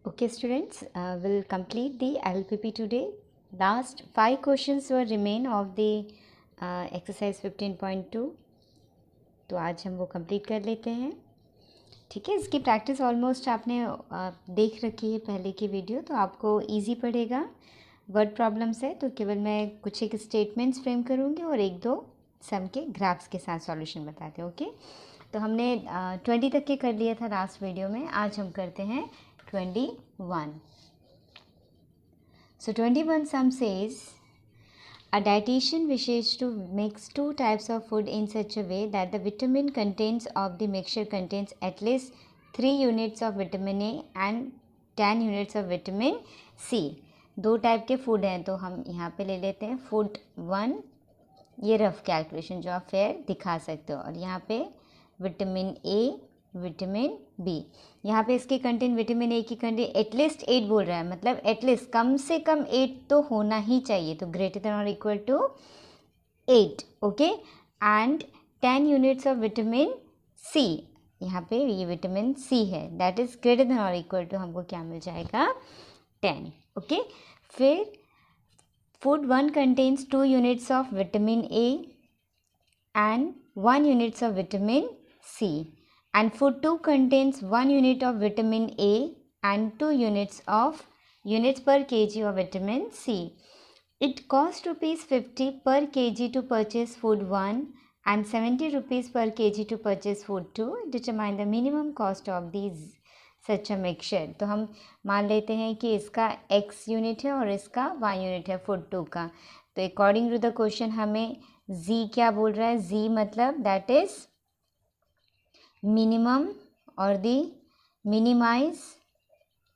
Okay, students, we'll complete the LPP today. Last 5 questions were remain of the exercise 15.2. तो आज हम वो complete कर लेते हैं. ठीक है, इसकी प्रैक्टिस ऑलमोस्ट आपने देख रखी है पहले की वीडियो, तो आपको इजी पड़ेगा. वर्ड प्रॉब्लम्स है तो केवल मैं कुछ एक स्टेटमेंट्स फ्रेम करूँगी और एक दो सम के ग्राफ्स के साथ सॉल्यूशन बताते हैं. ओके, तो हमने 20 तक के कर लिया था लास्ट वीडियो में. आज हम करते हैं 21. So 21 sum says a dietitian wishes to mix 2 types of food in such a way that the vitamin contents of the mixture contains at least 3 units of vitamin A and 10 units of vitamin C. 2 type के food हैं तो हम यहाँ पे ले लेते हैं food 1. ये रफ कैलकुलेशन जो आप फेयर दिखा सकते हो. और यहाँ पे विटामिन ए, विटामिन बी. यहाँ पे इसके कंटेंट विटामिन ए की कंटेंट एटलीस्ट 8 बोल रहा है, मतलब एटलीस्ट कम से कम 8 तो होना ही चाहिए, तो ग्रेटर देन और equal to 8. Okay, and 10 units of vitamin C. यहाँ पे ये विटामिन सी है, दैट इज ग्रेटर देन और इक्वल टू हमको क्या मिल जाएगा 10. ओके, फिर food 1 contains 2 units of vitamin A and 1 units of vitamin C, and food 2 contains 1 unit of vitamin A and 2 units per kg of vitamin C. It costs ₹50 per kg to purchase food 1 and 70 rupees per kg to purchase food 2. Determine the minimum cost of these such a mixture. तो हम मान लेते हैं कि इसका x unit है और इसका y यूनिट है फूड 2 का. तो अकॉर्डिंग टू द क्वेश्चन हमें z क्या बोल रहा है. z मतलब दैट इज मिनिमम और the minimize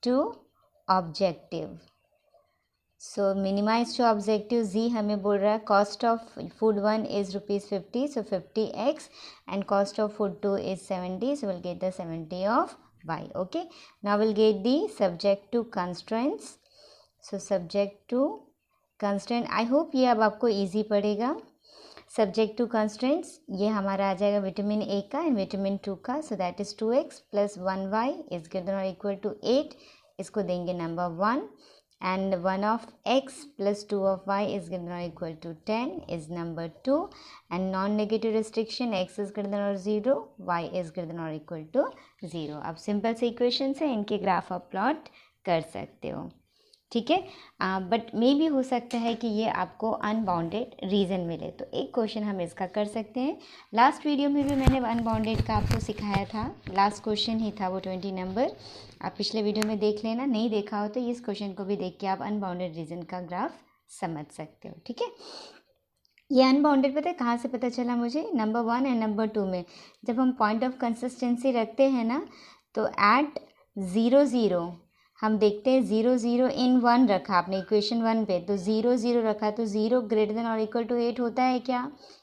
to objective. So minimize to objective z हमें बोल रहा है cost of food 1 is ₹50, so 50x, and cost of food 2 is 70, so will get the 70 of y. Okay, now we'll get the subject to constraints. So subject to constraint, I hope ये अब आपको easy पड़ेगा. Subject to constraints ये हमारा आ जाएगा vitamin A का and vitamin 2 का. So that is 2x plus 1y is greater than or equal to 8. इसको देंगे number 1, and 1 of x plus 2 of y is greater than or equal to 10 is number 2, and non-negative restriction x is greater than or 0, y is greater than or equal to 0. अब simple से equations हैं, इनके graph आप plot कर सकते हो. ठीक है, बट मे भी हो सकता है कि ये आपको अनबाउंडेड रीजन मिले, तो एक क्वेश्चन हम इसका कर सकते हैं. लास्ट वीडियो में भी मैंने अनबाउंडेड का आपको सिखाया था. लास्ट क्वेश्चन ही था वो 20 नंबर. आप पिछले वीडियो में देख लेना, नहीं देखा हो तो इस क्वेश्चन को भी देख के आप अनबाउंडेड रीजन का ग्राफ समझ सकते हो. ठीक है, ये अनबाउंडेड पता है कहाँ से पता चला मुझे. नंबर 1 एंड नंबर 2 में जब हम पॉइंट ऑफ कंसिस्टेंसी रखते हैं ना, तो एट 0 0 हम देखते हैं 0 0 इन 1 रखा आपने इक्वेशन 1 पे, तो 0 0 रखा, तो 0 ग्रेटर देन और इक्वल टू 8 होता है क्या.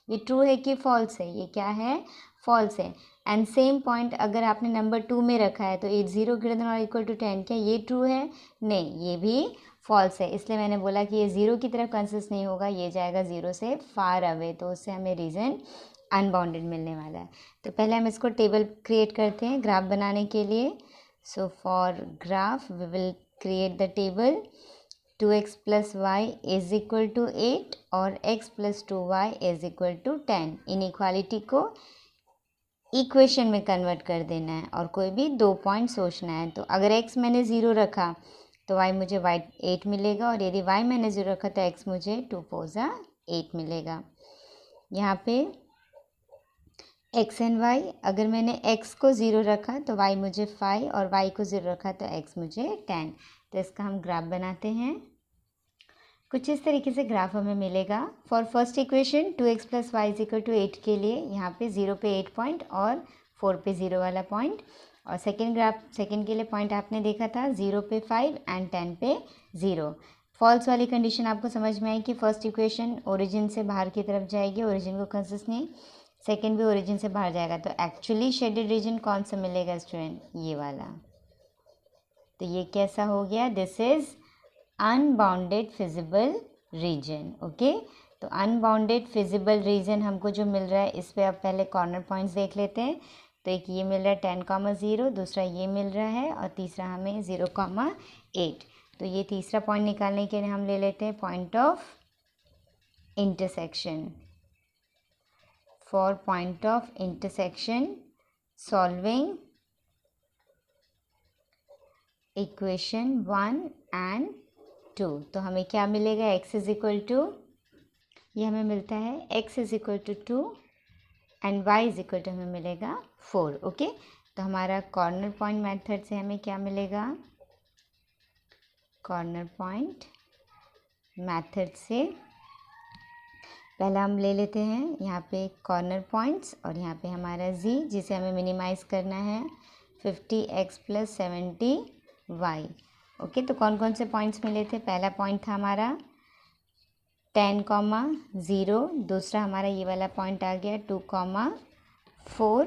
ये ट्रू है कि फॉल्स है. ये क्या है, फॉल्स है. एंड सेम पॉइंट अगर आपने नंबर 2 में रखा है तो 8 0 ग्रेटर देन और इक्वल टू 10, क्या ये ट्रू है. नहीं, ये भी फॉल्स है. इसलिए मैंने बोला कि ये 0 की तरफ कंसिस्ट नहीं होगा, ये जाएगा 0 से फार अवे, तो उससे हमें रीज़न अनबाउंडेड मिलने वाला है. तो पहले हम इसको टेबल क्रिएट करते हैं ग्राफ बनाने के लिए. So for graph we will create the table. 2x plus y is equal to 8 और x plus 2y is equal to 10. Inequality को इक्वेशन में कन्वर्ट कर देना है और कोई भी 2 पॉइंट सोचना है. तो अगर x मैंने 0 रखा तो y मुझे 8 मिलेगा, और यदि y मैंने 0 रखा तो x मुझे 2 4 8 मिलेगा. यहाँ पे x एंड y, अगर मैंने x को 0 रखा तो y मुझे 5 और y को 0 रखा तो x मुझे 10. तो इसका हम ग्राफ बनाते हैं. कुछ इस तरीके से ग्राफ हमें मिलेगा. For first equation 2x plus Y is equal to 8 के लिए यहाँ पे 0 पे 8 पॉइंट और 4 पे 0 वाला पॉइंट. और सेकेंड ग्राफ, सेकेंड के लिए पॉइंट आपने देखा था 0 पे 5 एंड 10 पे 0. फॉल्स वाली कंडीशन आपको समझ में आई कि फर्स्ट इक्वेशन ओरिजिन से बाहर की तरफ जाएगी, ओरिजिन को कंसिस्ट नहीं. सेकेंड भी ओरिजिन से बाहर जाएगा, तो एक्चुअली शेडेड रीजन कौन सा मिलेगा स्टूडेंट, ये वाला. तो ये कैसा हो गया, this is unbounded feasible region. Okay, तो अनबाउंडेड फिजिबल रीजन हमको जो मिल रहा है, इस पे अब पहले कॉर्नर पॉइंट्स देख लेते हैं. तो एक ये मिल रहा है 10,0, दूसरा ये मिल रहा है और तीसरा हमें 0,8। तो ये तीसरा पॉइंट निकालने के लिए हम ले लेते हैं point of intersection. For point of intersection solving equation 1 and 2, तो हमें क्या मिलेगा, x इज इक्वल टू, ये हमें मिलता है x is equal to 2 and y is equal to हमें मिलेगा 4। ओके, तो हमारा कॉर्नर पॉइंट मेथड से हमें क्या मिलेगा, कॉर्नर पॉइंट मेथड से पहला हम ले लेते हैं यहाँ पे कॉर्नर पॉइंट्स और यहाँ पे हमारा z जिसे हमें मिनिमाइज़ करना है 50x + 70y। ओके, तो कौन कौन से पॉइंट्स मिले थे, पहला पॉइंट था हमारा 10,0, दूसरा हमारा ये वाला पॉइंट आ गया 2,4,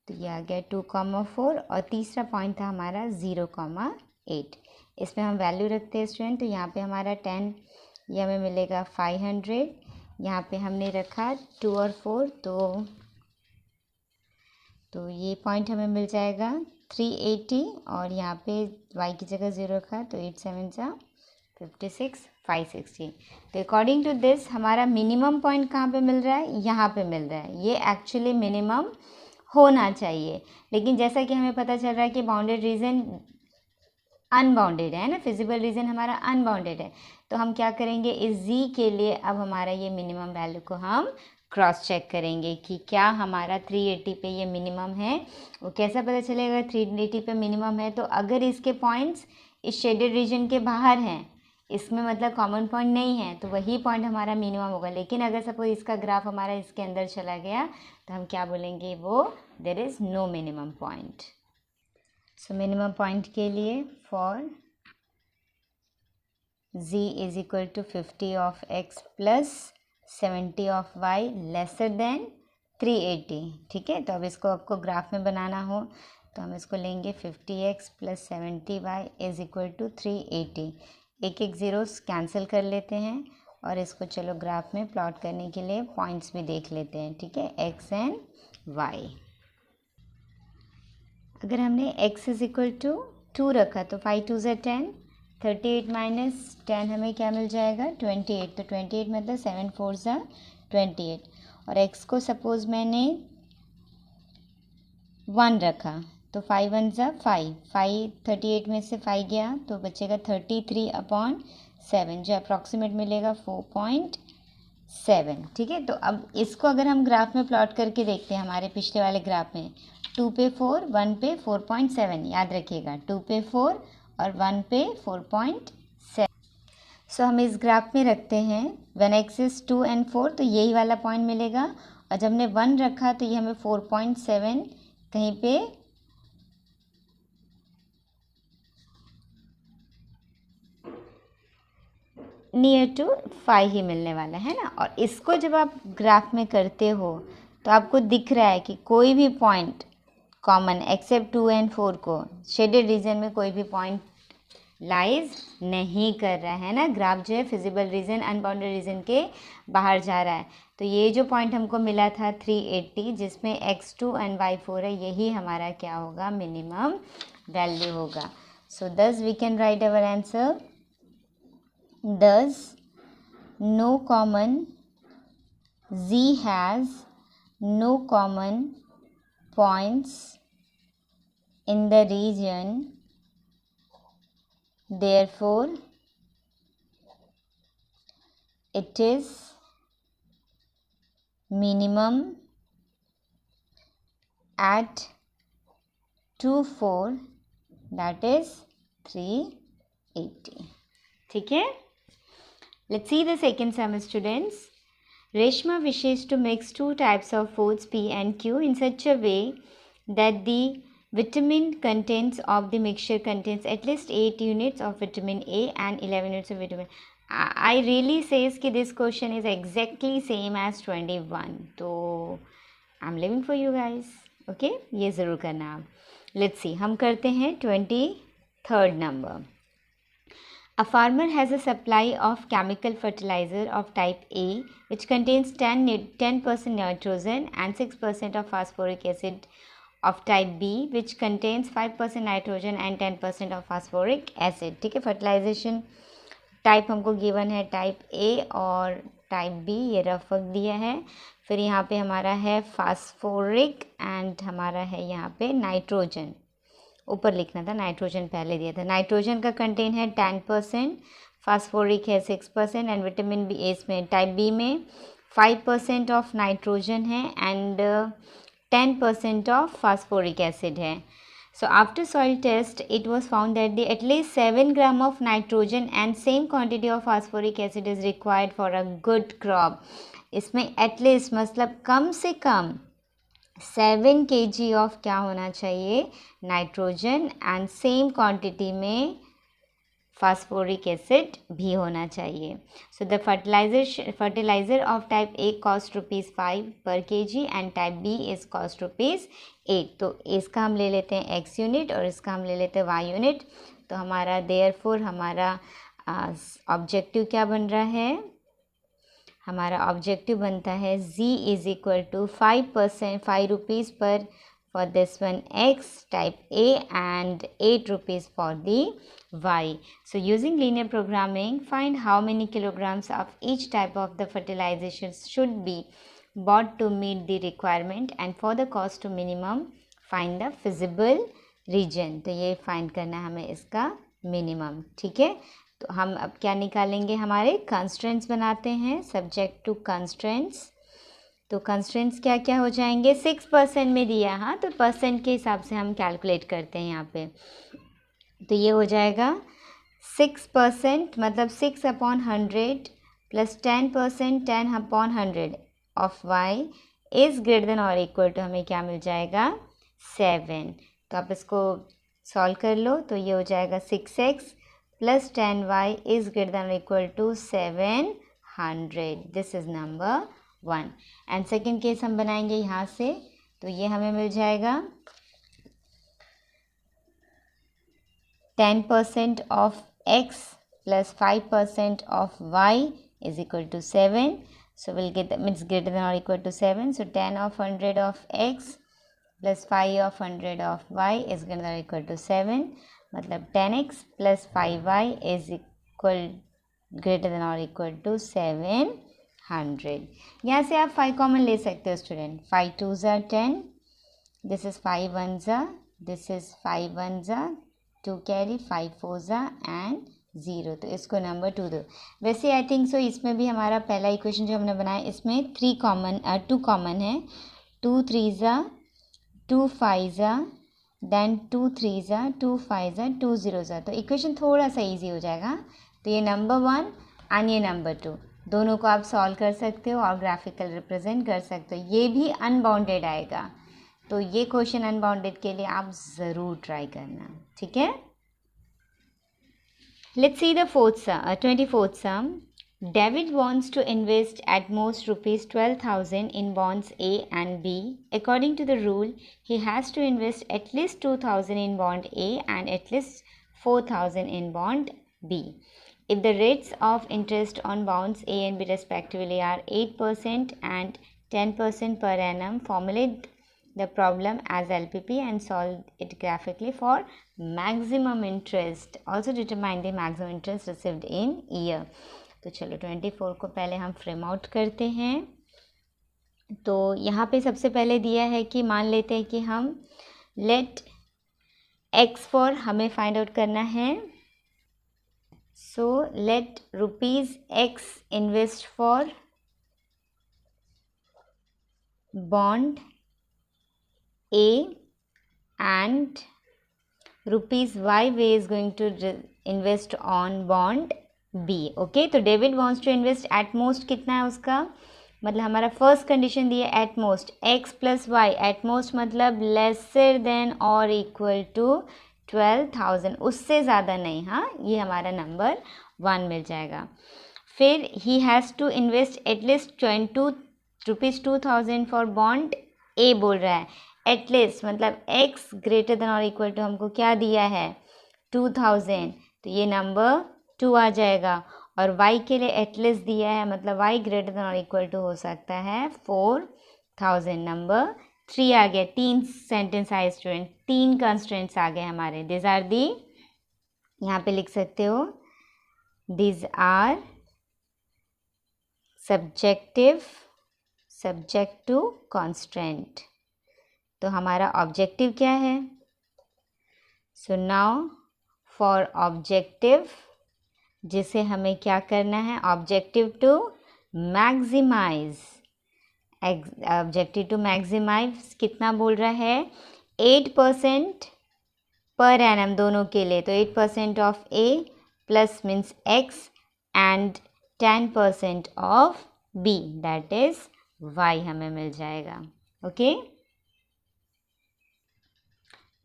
तो ये आ गया 2,4 और तीसरा पॉइंट था हमारा 0,8। इसमें हम वैल्यू रखते हैं स्टूडेंट, तो यहाँ पे हमारा 10, ये हमें मिलेगा 500, यहाँ पे हमने रखा 2 और 4, तो ये पॉइंट हमें मिल जाएगा 380 और यहाँ पे y की जगह 0 रखा तो 8 7 जा 56 560। तो अकॉर्डिंग टू दिस हमारा मिनिमम पॉइंट कहाँ पे मिल रहा है, यहाँ पे मिल रहा है। ये एक्चुअली मिनिमम होना चाहिए, लेकिन जैसा कि हमें पता चल रहा है कि बाउंडेड रीजन अनबाउंडेड है ना, फिजिबल रीजन हमारा अनबाउंडेड है, तो हम क्या करेंगे, इस z के लिए अब हमारा ये मिनिमम वैल्यू को हम क्रॉस चेक करेंगे कि क्या हमारा 380 पे ये मिनिमम है। वो कैसा पता चलेगा 380 पे मिनिमम है, तो अगर इसके पॉइंट्स इस शेडेड रीजन के बाहर हैं, इसमें मतलब कॉमन पॉइंट नहीं है, तो वही पॉइंट हमारा मिनिमम होगा। लेकिन अगर सपोज इसका ग्राफ हमारा इसके अंदर चला गया तो हम क्या बोलेंगे, वो there is no minimum point. So minimum point के लिए for z is equal to 50 of x plus 70 of y lesser than 380। ठीक है, तो अब इसको आपको ग्राफ में बनाना हो तो हम इसको लेंगे 50x plus 70y is equal to 380। एक एक ज़ीरोस कैंसिल कर लेते हैं और इसको चलो ग्राफ में प्लॉट करने के लिए पॉइंट्स भी देख लेते हैं। ठीक है, x एंड y। अगर हमने x इज इक्वल टू 2 रखा तो 5 2 ज़ा 10, 38 माइनस 10 हमें क्या मिल जाएगा 28, तो 28 मतलब 7 4 ज़ा 28। और x को सपोज़ मैंने 1 रखा तो 5 1 ज़ा 5, 38 में से 5 गया तो बचेगा 33/7 जो अप्रॉक्सीमेट मिलेगा 4.7। ठीक है, तो अब इसको अगर हम ग्राफ में प्लॉट करके देखते हैं, हमारे पिछले वाले ग्राफ में 2 पे 4 1 पे 4.7, याद रखिएगा 2 पे 4 और 1 पे 4.7। सो हम इस ग्राफ में रखते हैं व्हेन x इज़ 2 and 4 तो यही वाला पॉइंट मिलेगा, और जब हमने 1 रखा तो ये हमें 4.7 कहीं पे नियर टू 5 ही मिलने वाला है ना। और इसको जब आप ग्राफ में करते हो तो आपको दिख रहा है कि कोई भी पॉइंट कॉमन एक्सेप्ट 2 and 4 को शेडेड रीजन में कोई भी पॉइंट लाइज नहीं कर रहा है ना। ग्राफ जो है फिजिबल रीजन अनबाउंडेड रीजन के बाहर जा रहा है। तो ये जो पॉइंट हमको मिला था 380 जिसमें x2 and y4 है, यही हमारा क्या होगा, मिनिमम वैल्यू होगा। So thus we can write our answer, thus no common z has no common points in the region, therefore it is minimum at 2 4, that is 380। ठीक है, let's see the second sum students. Reshma wishes to mix 2 types of foods P and Q in such a way that the vitamin contents of the mixture contains at least 8 units of vitamin A and 11 units of vitamin. I really says कि this question is exactly same as 21. तो I'm leaving for you guys. Okay, ये ज़रूर करना आप। Let's see, हम करते हैं 23rd number. A farmer has a supply of chemical fertilizer of type A which contains 10% nitrogen and 6% of phosphoric acid of type B which contains 5% nitrogen and 10% of phosphoric acid. ठीक है, fertilisation type हमको given है type A और type B, ये rough work दिया है. फिर यहाँ पे हमारा है फास्फोरिक एंड हमारा है यहाँ पे नाइट्रोजन. ऊपर लिखना था, नाइट्रोजन पहले दिया था. नाइट्रोजन का कंटेन है 10%, फास्फोरिक है 6% एंड विटामिन बी इसमें टाइप बी में 5% ऑफ नाइट्रोजन है एंड 10% ऑफ फास्फोरिक एसिड है. So after soil test, it was found that at least 7 gram of nitrogen and same quantity of phosphoric acid is required for a good crop. इसमें at least मतलब कम से कम 7 kg of क्या होना चाहिए, nitrogen and same quantity में phosphoric acid भी होना चाहिए. So the fertiliser of type A cost ₹5 पर kg and type B is cost ₹8. तो इसका हम ले लेते हैं x यूनिट और इसका हम ले लेते हैं y यूनिट. तो हमारा देयरफॉर हमारा ऑब्जेक्टिव क्या बन रहा है, हमारा ऑब्जेक्टिव बनता है z इज इक्वल टू 5% ₹5 पर for this one x type A and ₹8 for the y. So using linear programming, find how many kilograms of each type of the fertilizers should be bought to meet the requirement and for the cost to minimum find the feasible region. तो ये find करना है हमें इसका minimum. ठीक है, तो हम अब क्या निकालेंगे, हमारे constraints बनाते हैं, subject to constraints. तो कंस्ट्रेंट्स क्या क्या हो जाएंगे, 6% में दिया, हाँ तो परसेंट के हिसाब से हम कैलकुलेट करते हैं यहाँ पे. तो ये हो जाएगा 6% मतलब 6/100 plus 10% 10/100 of y is greater than और इक्वल टू, हमें क्या मिल जाएगा 7. तो आप इसको सॉल्व कर लो. तो ये हो जाएगा 6x plus 10y is greater than और equal to 700. This is number 1. And second case हम बनाएंगे यहाँ से. तो ये हमें मिल जाएगा 10% of x plus 5% of y is equal to 7. So will get means greater than और equal to 7. So 10 of 100 of x plus 5 of 100 of y is greater than और इक्वल टू 7. मतलब 10x plus 5y is equal greater than और equal to 700. यहाँ से आप 5 common ले सकते हो student. 5 2s are 10, this is 5 1s are, this is 5 1s are, 2 carry, 5 4s are and 0. तो इसको नंबर 2 दो. वैसे आई थिंक सो इसमें भी हमारा पहला इक्वेशन जो हमने बनाया इसमें 2 कॉमन है. 2 3s are, 2 5s are, then 2 3s are, 2 5s are, 2 0s are. तो इक्वेशन थोड़ा सा ईजी हो जाएगा. तो ये नंबर 1 एंड ये नंबर 2 दोनों को आप सॉल्व कर सकते हो और ग्राफिकल रिप्रेजेंट कर सकते हो. ये भी अनबाउंडेड आएगा. तो ये क्वेश्चन अनबाउंडेड के लिए आप ज़रूर ट्राई करना. ठीक है, let's see the 24th sum. David wants to invest at most ₹12,000 in bonds A and B. According to the rule, he has to invest at least 2,000 in bond A and at least 4,000 in bond B. If the rates of interest on bonds A and B respectively are 8% and 10% per annum, formulate the problem as LPP and solve it graphically for maximum interest. Also determine the maximum interest received in year. तो चलो 24 को पहले हम frame out करते हैं. तो यहाँ पे सबसे पहले दिया है कि मान लेते हैं कि हम लेट x फॉर हमें फाइंड आउट करना है. So let ₹x invest for bond A and ₹y is going to invest on bond B. Okay, तो David wants to invest at most कितना है उसका, मतलब हमारा फर्स्ट कंडीशन दिया at most x plus y. At most मतलब lesser than और equal to 12,000, उससे ज़्यादा नहीं. हाँ, ये हमारा नंबर 1 मिल जाएगा. फिर he has to invest at least ₹2,000 for bond A बोल रहा है. एटलीस्ट मतलब x ग्रेटर देन और इक्वल टू हमको क्या दिया है 2,000. तो ये नंबर 2 आ जाएगा. और y के लिए एटलीस्ट दिया है मतलब y ग्रेटर देन और इक्वल टू हो सकता है 4,000, नंबर 3 आ गया, 3 सेंटेंस आए स्टूडेंट, 3 कंस्ट्रेंट्स आ गए हमारे। दिस आर दी, यहाँ पे लिख सकते हो, this are subjective subject to constant. तो हमारा ऑब्जेक्टिव क्या है? सो नाउ फॉर ऑब्जेक्टिव, जिसे हमें क्या करना है, objective to maximise, objective to maximise कितना बोल रहा है, 8% पर एनम दोनों के लिए। तो 8% of A plus means X and 10% of B that is Y हमें मिल जाएगा। ओके,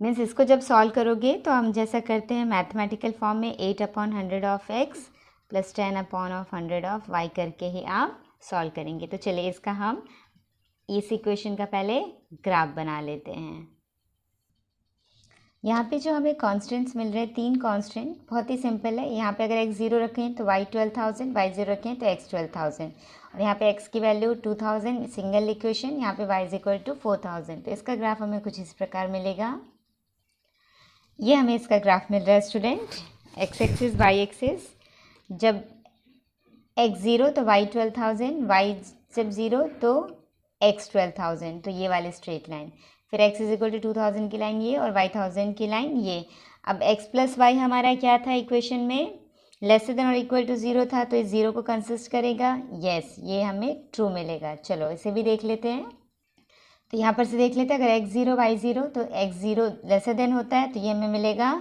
मीन्स इसको जब सॉल्व करोगे तो हम जैसा करते हैं मैथमेटिकल फॉर्म में 8/100 of X plus 10/100 of Y करके ही आप सॉल्व करेंगे। तो चलिए इसका हम इस इक्वेशन का पहले ग्राफ बना लेते हैं। यहाँ पे जो हमें कॉन्स्टेंट्स मिल रहे हैं, 3 कॉन्स्टेंट, बहुत ही सिंपल है। यहाँ पे अगर x 0 रखें तो y 12,000, y 0 रखें तो x 12,000, और यहाँ पे x की वैल्यू 2000, सिंगल इक्वेशन, यहाँ पे y इज इक्वल टू 4000। तो इसका ग्राफ हमें कुछ इस प्रकार मिलेगा। ये हमें इसका ग्राफ मिल रहा है student, x axis y axis, जब x 0 तो y 12,000, y जब 0 तो x 12,000, तो ये वाली स्ट्रेट लाइन, फिर x इज इक्वल टू 2000 की लाइन ये, और y 1000 की लाइन ये। अब x प्लस वाई हमारा क्या था इक्वेशन में, लेस देन और इक्वल टू 0 था, तो इस 0 को कंसिस्ट करेगा, यस, ये हमें ट्रू मिलेगा। चलो इसे भी देख लेते हैं। तो यहाँ पर से देख लेते हैं, अगर x 0 y 0, तो x 0 लेस देन होता है तो ये हमें मिलेगा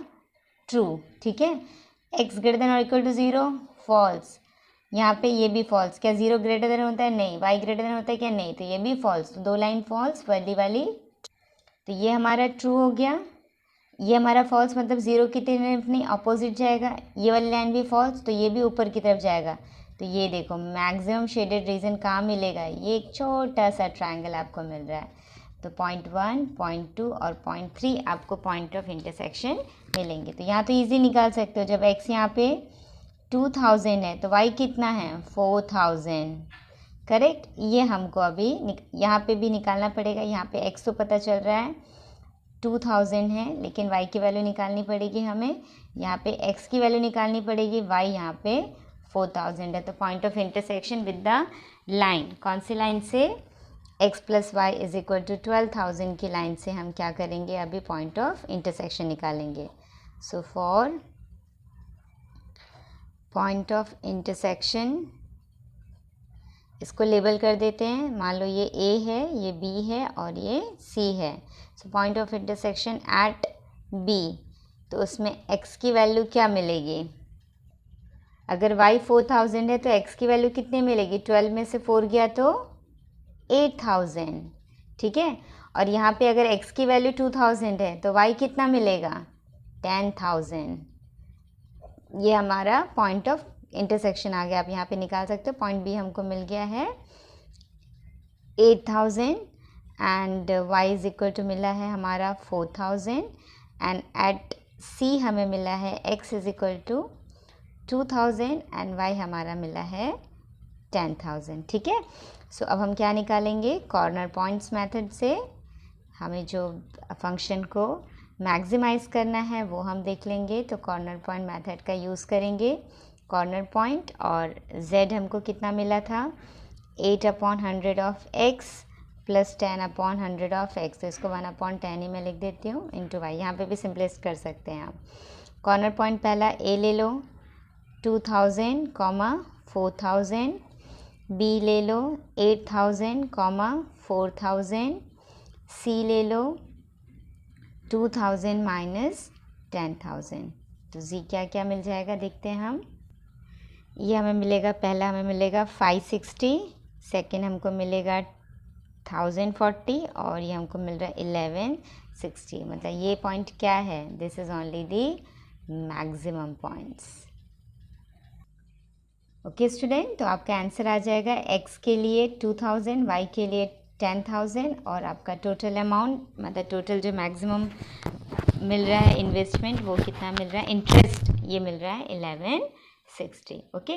ट्रू, ठीक है। x ग्रेटर देन और इक्वल टू 0 फॉल्स, यहाँ पे ये भी फॉल्स, क्या 0 ग्रेटर देन होता है, नहीं, y ग्रेटर देन होता है क्या, नहीं, तो ये भी फॉल्स, तो 2 लाइन फॉल्स, वाली वाली, तो ये हमारा ट्रू हो गया। ये हमारा फॉल्स मतलब 0 की तरफ नहीं, अपोजिट जाएगा, ये वाली लाइन भी फॉल्स, तो ये भी ऊपर की तरफ जाएगा। तो ये देखो मैक्सिमम शेडेड रीजन कहाँ मिलेगा, ये एक छोटा सा ट्रायंगल आपको मिल रहा है। तो 0.1, 0.2 और 0.3 आपको पॉइंट ऑफ इंटरसेक्शन मिलेंगे। तो यहाँ तो इजी निकाल सकते हो, जब x यहाँ पे 2000 है तो y कितना है 4000, करेक्ट। ये हमको अभी यहाँ पे भी निकालना पड़ेगा, यहाँ पे x तो पता चल रहा है 2000 है, लेकिन y की वैल्यू निकालनी पड़ेगी हमें, यहाँ पे x की वैल्यू निकालनी पड़ेगी, y यहाँ पे 4000 है। तो point of intersection with the line, कौन सी लाइन से, x plus Y is equal to 12,000 की लाइन से हम क्या करेंगे, अभी पॉइंट ऑफ इंटरसेक्शन निकालेंगे। So for point of intersection, इसको लेबल कर देते हैं, मान लो ये A है, ये B है और ये C है। So point of intersection at B, तो उसमें x की वैल्यू क्या मिलेगी, अगर y 4000 है तो x की वैल्यू कितनी मिलेगी, 12 में से 4 गया तो 8000, ठीक है। और यहाँ पे अगर x की वैल्यू 2000 है तो y कितना मिलेगा 10,000। ये हमारा पॉइंट ऑफ इंटरसेक्शन आ गया, आप यहाँ पे निकाल सकते हो। पॉइंट बी हमको मिल गया है 8000 and y is equal to मिला है हमारा 4000 एंड एट C हमें मिला है x is equal to 2000 and y हमारा मिला है 10,000, ठीक है। सो अब हम क्या निकालेंगे, कॉर्नर पॉइंट्स मेथड से हमें जो फंक्शन को मैक्सिमाइज़ करना है वो हम देख लेंगे। तो कॉर्नर पॉइंट मेथड का यूज़ करेंगे, कॉर्नर पॉइंट, और z हमको कितना मिला था 8/100 of x plus 10/100 of x, तो इसको 1/10 ही मैं लिख देती हूँ इंटू वाई, यहाँ पे भी सिंपलेस्ट कर सकते हैं आप। कॉर्नर पॉइंट पहला a ले लो 2000, 4000, b ले लो 8000, 4000, c ले लो 2000 माइनस 10,000, तो z क्या क्या मिल जाएगा देखते हैं हम। ये हमें मिलेगा, पहला हमें मिलेगा 560, सेकेंड हमको मिलेगा 1040 और ये हमको मिल रहा है 1160। मतलब ये पॉइंट क्या है, this is only the maximum points. Okay student, तो आपका आंसर आ जाएगा x के लिए 2000, y के लिए 10,000 और आपका टोटल अमाउंट, मतलब टोटल जो मैक्सिमम मिल रहा है इन्वेस्टमेंट वो कितना मिल रहा है, इंटरेस्ट ये मिल रहा है 1160। Okay,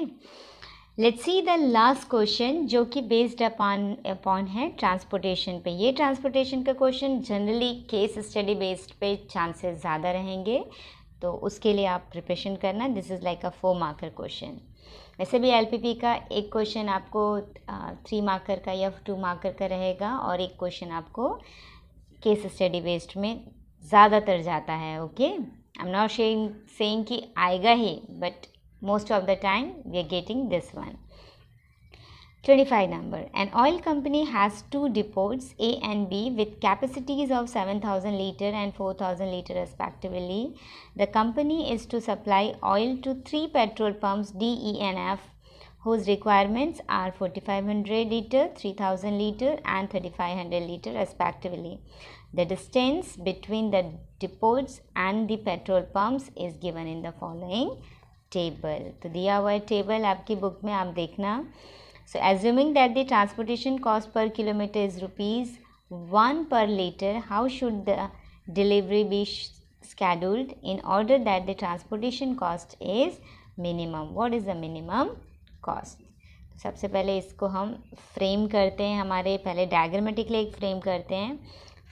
let's see the last question जो कि बेस्ड अपॉन है ट्रांसपोर्टेशन पे। ये ट्रांसपोर्टेशन का question generally case study based पे चांसेस ज़्यादा रहेंगे, तो उसके लिए आप प्रिपरेशन करना। This is like a 4 marker question. वैसे भी एलपीपी का एक क्वेश्चन आपको 3 मार्कर का या 2 मार्कर का रहेगा, और एक क्वेश्चन आपको केस स्टडी बेस्ड में ज़्यादातर जाता है। Okay, I am not saying कि आएगा ही, but most of the time we are getting this one. 25 number. An oil company has 2 depots A and B with capacities of 7,000 liter and 4,000 liter respectively. The company is to supply oil to 3 petrol pumps D, E and F whose requirements are 4,500 liter, 3,000 liter and 3,500 liter respectively. The distance between the depots and the petrol pumps is given in the following table. तो दिया हुआ है table आपकी book में, आप देखना। So assuming that the transportation cost per kilometre is ₹1 per litre, how should the delivery be scheduled in order that the transportation cost is minimum? What is the minimum cost? सबसे पहले इसको हम frame करते हैं, हमारे पहले diagrammatically एक frame करते हैं,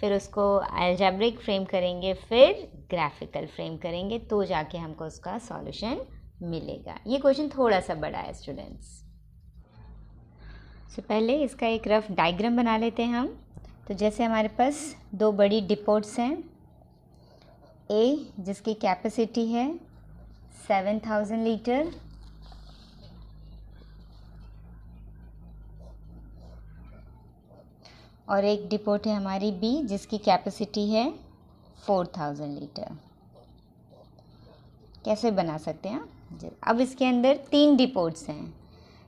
फिर उसको अलजेब्रिक फ्रेम करेंगे, फिर ग्राफिकल फ्रेम करेंगे, तो जाके हमको उसका सॉल्यूशन मिलेगा। ये क्वेश्चन थोड़ा सा बड़ा है स्टूडेंट्स। सो पहले इसका एक रफ डायग्राम बना लेते हैं हम। तो जैसे हमारे पास 2 बड़ी डिपोट्स हैं, ए जिसकी कैपेसिटी है 7,000 लीटर, और एक डिपोट है हमारी बी जिसकी कैपेसिटी है 4,000 लीटर। कैसे बना सकते हैं? अब इसके अंदर 3 डिपोट्स हैं।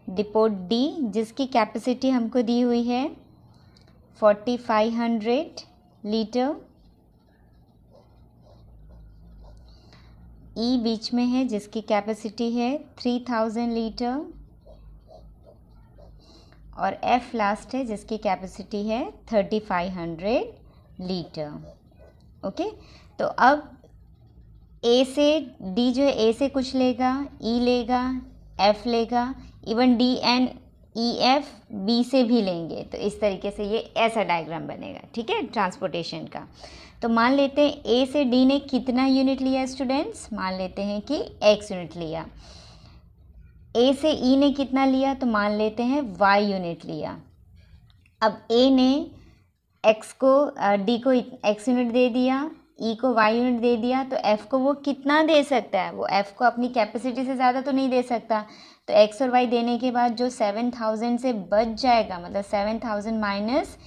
डिपोट डी जिसकी कैपेसिटी हमको दी हुई है 4,500 लीटर, ई बीच में है जिसकी कैपेसिटी है 3,000 लीटर, और एफ लास्ट है जिसकी कैपेसिटी है 3,500 लीटर। ओके, तो अब ए से डी जो है ए से कुछ लेगा, ई लेगा, एफ लेगा, even D and E F B से भी लेंगे। तो इस तरीके से ये ऐसा डायग्राम बनेगा, ठीक है, ट्रांसपोर्टेशन का। तो मान लेते हैं ए से डी ने कितना यूनिट लिया स्टूडेंट्स? मान लेते हैं कि x यूनिट लिया। ए से ई ने कितना लिया? तो मान लेते हैं y यूनिट लिया। अब ए ने x को डी को x यूनिट दे दिया, ई को y यूनिट दे दिया, तो f को वो कितना दे सकता है? वो f को अपनी कैपेसिटी से ज़्यादा तो नहीं दे सकता। तो x और y देने के बाद जो 7,000 से बच जाएगा, मतलब 7,000 माइनस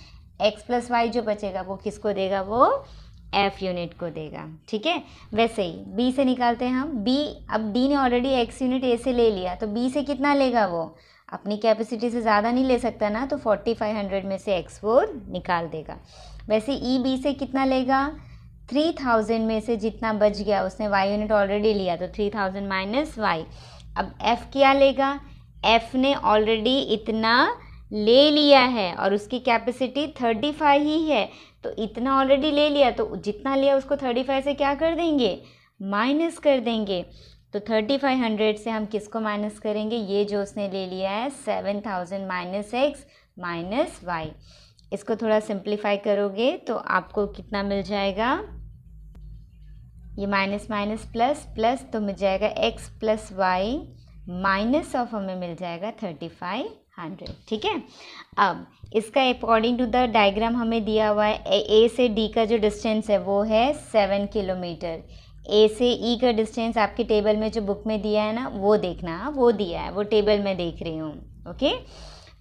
x प्लस वाई जो बचेगा वो किसको देगा? वो f यूनिट को देगा, ठीक है। वैसे ही b से निकालते हैं हम। b, अब d ने ऑलरेडी x यूनिट a से ले लिया, तो b से कितना लेगा? वो अपनी कैपेसिटी से ज़्यादा नहीं ले सकता ना, तो 4,500 में से x वो निकाल देगा। वैसे ई b से कितना लेगा? 3,000 में से जितना बच गया, उसने y यूनिट ऑलरेडी लिया, तो 3,000 माइनस y। अब f क्या लेगा? f ने ऑलरेडी इतना ले लिया है और उसकी कैपेसिटी 35 ही है, तो इतना ऑलरेडी ले लिया, तो जितना लिया उसको 35 से क्या कर देंगे? माइनस कर देंगे। तो 3,500 से हम किसको माइनस करेंगे? ये जो उसने ले लिया है 7,000 माइनस x माइनस y। इसको थोड़ा सिंप्लीफाई करोगे तो आपको कितना मिल जाएगा? ये माइनस माइनस प्लस प्लस, तो मिल जाएगा x plus Y minus of हमें मिल जाएगा 3,500, ठीक है। अब इसका अकॉर्डिंग टू द डायग्राम हमें दिया हुआ है ए से डी का जो डिस्टेंस है वो है 7 किलोमीटर। ए से ई का डिस्टेंस आपके टेबल में जो बुक में दिया है ना, वो देखना, वो दिया है, वो टेबल में देख रही हूँ। ओके,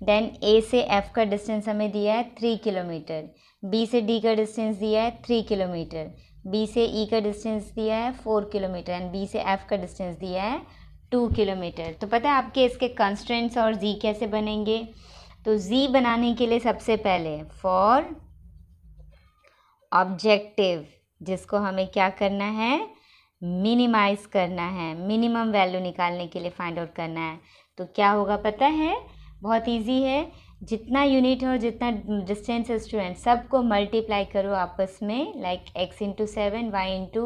देन ए से एफ का डिस्टेंस हमें दिया है 3 किलोमीटर, बी से डी का डिस्टेंस दिया है 3 किलोमीटर, बी से ई का डिस्टेंस दिया है 4 किलोमीटर एंड बी से एफ का डिस्टेंस दिया है 2 किलोमीटर। तो पता है आपके इसके कंस्ट्रेंट्स और जी कैसे बनेंगे? तो जी बनाने के लिए सबसे पहले फॉर ऑब्जेक्टिव, जिसको हमें क्या करना है? मिनिमाइज करना है, मिनिमम वैल्यू निकालने के लिए फाइंड आउट करना है। तो क्या होगा पता है? बहुत इजी है, जितना यूनिट हो, जितना डिस्टेंस है स्टूडेंट, सबको मल्टीप्लाई करो आपस में, like x into 7, y into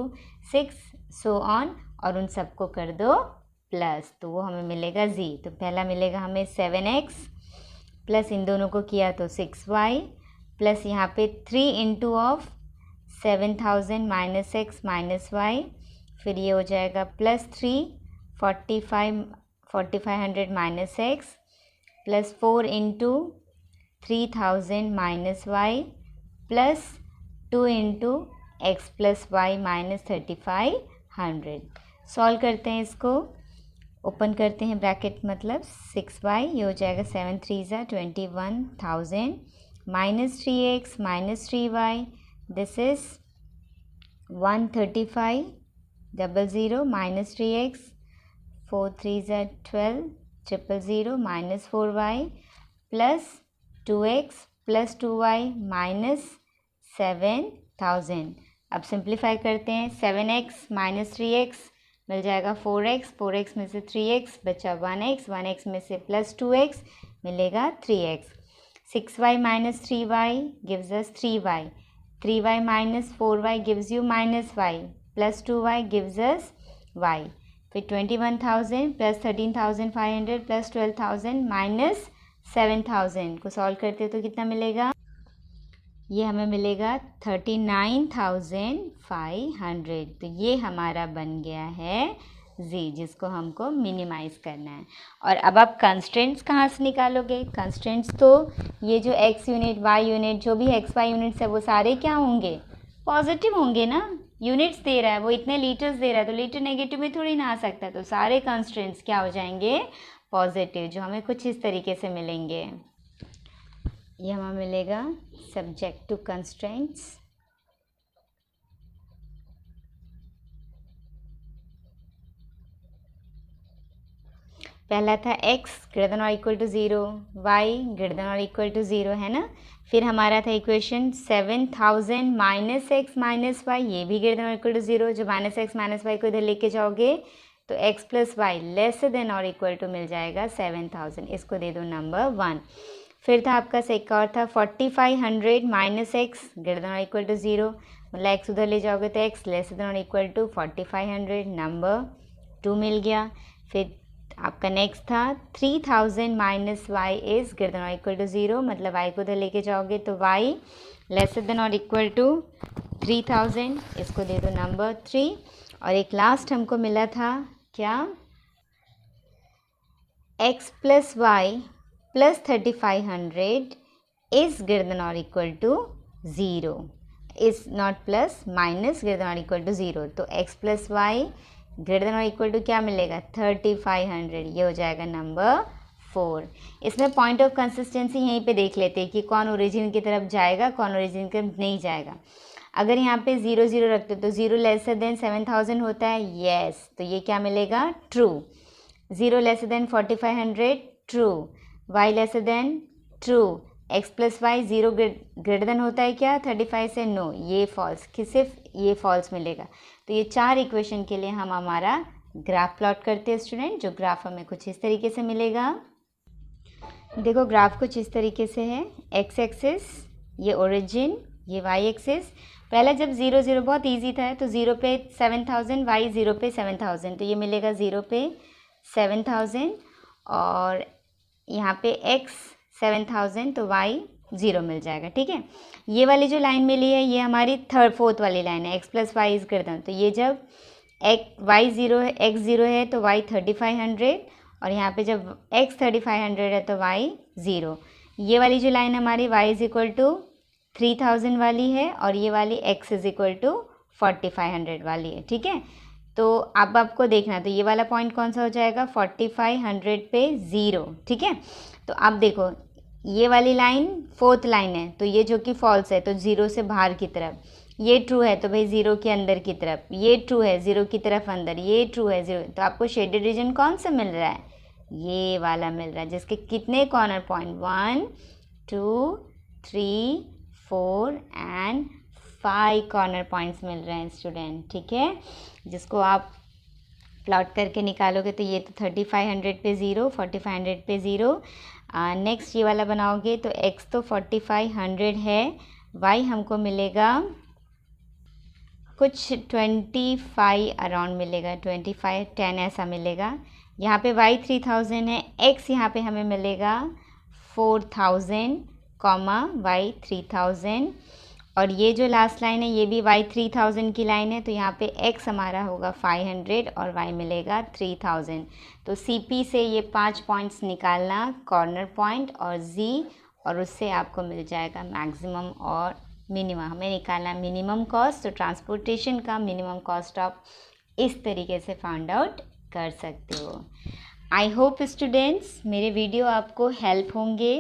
6 so on, और उन सबको कर दो प्लस, तो वो हमें मिलेगा z। तो पहला मिलेगा हमें 7x प्लस इन दोनों को किया तो 6y प्लस यहाँ पे 3 into of 7000 minus x minus y, फिर ये हो जाएगा plus 3 4500 minus x plus 4 into 3000 minus y plus 2 into X plus Y minus 3500। Solve करते हैं इसको, ओपन करते हैं ब्रैकेट मतलब 6y, ये हो जाएगा 7 3 ज़ा 21,000 minus 3x minus 3y, this is 135,000 minus 3x, 4 3 ज़ा 12,000 minus 4y plus 2x plus 2y minus 7,000। अब सिंप्लीफाई करते हैं, 7x माइनस 3x मिल जाएगा 4x, 4x में से 3x बचा 1x, 1x में से प्लस 2x मिलेगा 3x, 6y minus 3y gives us 3y, 3y minus 4y gives you minus y plus 2y gives us y, फिर 21,000 प्लस 13,500 प्लस 12,000 माइनस 7,000 को solve करते तो कितना मिलेगा, ये हमें मिलेगा 39,500। तो ये हमारा बन गया है z, जिसको हमको मिनिमाइज़ करना है। और अब आप कंस्ट्रेंट्स कहाँ से निकालोगे, कंस्ट्रेंट्स तो ये जो x यूनिट y यूनिट जो भी x y यूनिट्स है वो सारे क्या होंगे, पॉजिटिव होंगे ना, यूनिट्स दे रहा है वो, इतने लीटर्स दे रहा है तो लीटर नेगेटिव में थोड़ी ना आ सकता है, तो सारे कंस्ट्रेंट्स क्या हो जाएंगे, पॉजिटिव, जो हमें कुछ इस तरीके से मिलेंगे। ये हमें मिलेगा सब्जेक्ट टू कंस्ट्रेंट्स, पहला था x ग्रेटर देन और equal to 0, y greater than और इक्वल टू 0 है ना, फिर हमारा था equation 7,000 minus x minus Y, ये भी ग्रेटर देन और इक्वल टू 0, जो माइनस x माइनस वाई को इधर लेके जाओगे तो x plus Y less than और इक्वल टू मिल जाएगा 7,000, इसको दे दो नंबर 1। फिर था आपका एक और था 4,500 माइनस x ग्रेटर देन और इक्वल टू 0, मतलब x उधर ले जाओगे तो x लेस देन और इक्वल टू 4,500, नंबर 2 मिल गया। फिर आपका नेक्स्ट था 3,000 minus y is greater than और इक्वल टू 0, मतलब y को उधर लेके जाओगे तो y लेस देन और इक्वल टू 3,000, इसको दे दो नंबर 3। और एक लास्ट हमको मिला था क्या, x plus y plus 3,500 is greater than और equal to 0, is not plus minus greater than और इक्वल टू 0, तो x plus y greater than और इक्वल टू क्या मिलेगा 3,500, ये हो जाएगा नंबर 4। इसमें पॉइंट ऑफ कंसिस्टेंसी यहीं पे देख लेते हैं कि कौन ओरिजिन की तरफ जाएगा कौन ओरिजिन की तरफ नहीं जाएगा। अगर यहाँ पे 0 0 रखते तो 0 लेसर देन 7,000 होता है, यस, तो ये क्या मिलेगा true, 0 lesser than 4,500 true, y lesser than true, x plus y 0 greater than होता है क्या 35 से, नो, ये फॉल्स, कि सिर्फ ये फॉल्स मिलेगा। तो ये 4 इक्वेशन के लिए हम हमारा ग्राफ प्लॉट करते हैं स्टूडेंट, जो ग्राफ हमें कुछ इस तरीके से मिलेगा। देखो ग्राफ कुछ इस तरीके से है, x एक्सिस ये ओरिजिन, ये y एक्सिस, पहला जब 0 0 बहुत इजी था तो 0 पे 7,000, y 0 पे 7,000, तो ये मिलेगा 0 पे 7,000, और यहाँ पे x 7,000 तो y 0 मिल जाएगा, ठीक है। ये वाली जो लाइन मिली है ये हमारी फोर्थ वाली लाइन है, x plus Y is greater than, तो ये जब y 0 है, x 0 है तो y 3,500, और यहाँ पे जब x 3,500 है तो y 0। ये वाली जो लाइन हमारी y इज इक्वल टू 3,000 वाली है, और ये वाली x इज इक्वल टू 4,500 वाली है, ठीक है। तो अब आपको देखना, तो ये वाला पॉइंट कौन सा हो जाएगा 4,500 पे 0, ठीक है। तो अब देखो ये वाली लाइन फोर्थ लाइन है, तो ये जो कि फॉल्स है तो 0 से बाहर की तरफ, ये ट्रू है तो भाई 0 के अंदर की तरफ, ये ट्रू है 0 की तरफ अंदर, ये ट्रू है 0, तो आपको शेडेड रीजन कौन सा मिल रहा है, ये वाला मिल रहा है, जिसके कितने corner point 1 2 3 4 and 5 corner points मिल रहे हैं स्टूडेंट, ठीक है, जिसको आप प्लॉट करके निकालोगे तो ये तो 3,500 पे 0, 4,500 पे 0। नेक्स्ट ये वाला बनाओगे तो x तो 4,500 है, y हमको मिलेगा कुछ 25 अराउंड मिलेगा, 25 10 ऐसा मिलेगा, यहाँ पे y 3000 है, x यहाँ पे हमें मिलेगा 4000 कॉमा y 3000, और ये जो लास्ट लाइन है ये भी y 3000 की लाइन है, तो यहाँ पे x हमारा होगा 500 और y मिलेगा 3000। तो CP से ये 5 पॉइंट्स निकालना, कॉर्नर पॉइंट और Z, और उससे आपको मिल जाएगा मैक्सिमम और मिनिमम। हमें निकालना मिनिमम कॉस्ट, तो ट्रांसपोर्टेशन का मिनिमम कॉस्ट आप इस तरीके से फाइंड आउट कर सकते हो। आई होप स्टूडेंट्स मेरे वीडियो आपको हेल्प होंगे।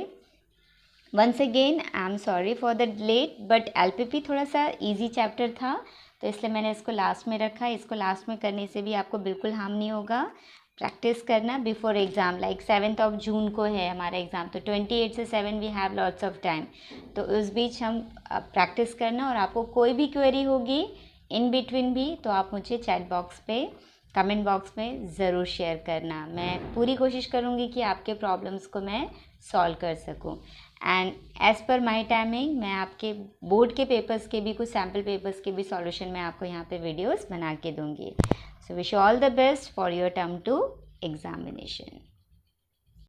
Once again I am sorry for the late, but LPP थोड़ा सा इजी चैप्टर था, तो इसलिए मैंने इसको लास्ट में रखा। इसको लास्ट में करने से भी आपको बिल्कुल हार्म नहीं होगा। प्रैक्टिस करना बिफोर एग्ज़ाम, लाइक 7 जून को है हमारा एग्ज़ाम, तो 28 से 7 we have lots of time, तो उस बीच हम प्रैक्टिस करना। और आपको कोई भी क्वेरी होगी इन बिटवीन भी, तो आप मुझे चैट बॉक्स पे, कमेंट बॉक्स में ज़रूर शेयर करना। मैं पूरी कोशिश करूँगी कि आपके प्रॉब्लम्स को मैं सॉल्व कर सकूँ। And as per my timing मैं आपके बोर्ड के पेपर्स के भी, कुछ सैम्पल पेपर्स के भी सॉल्यूशन मैं आपको यहाँ पे वीडियोस बना के दूँगी। So wish you all the best for your term 2 examination.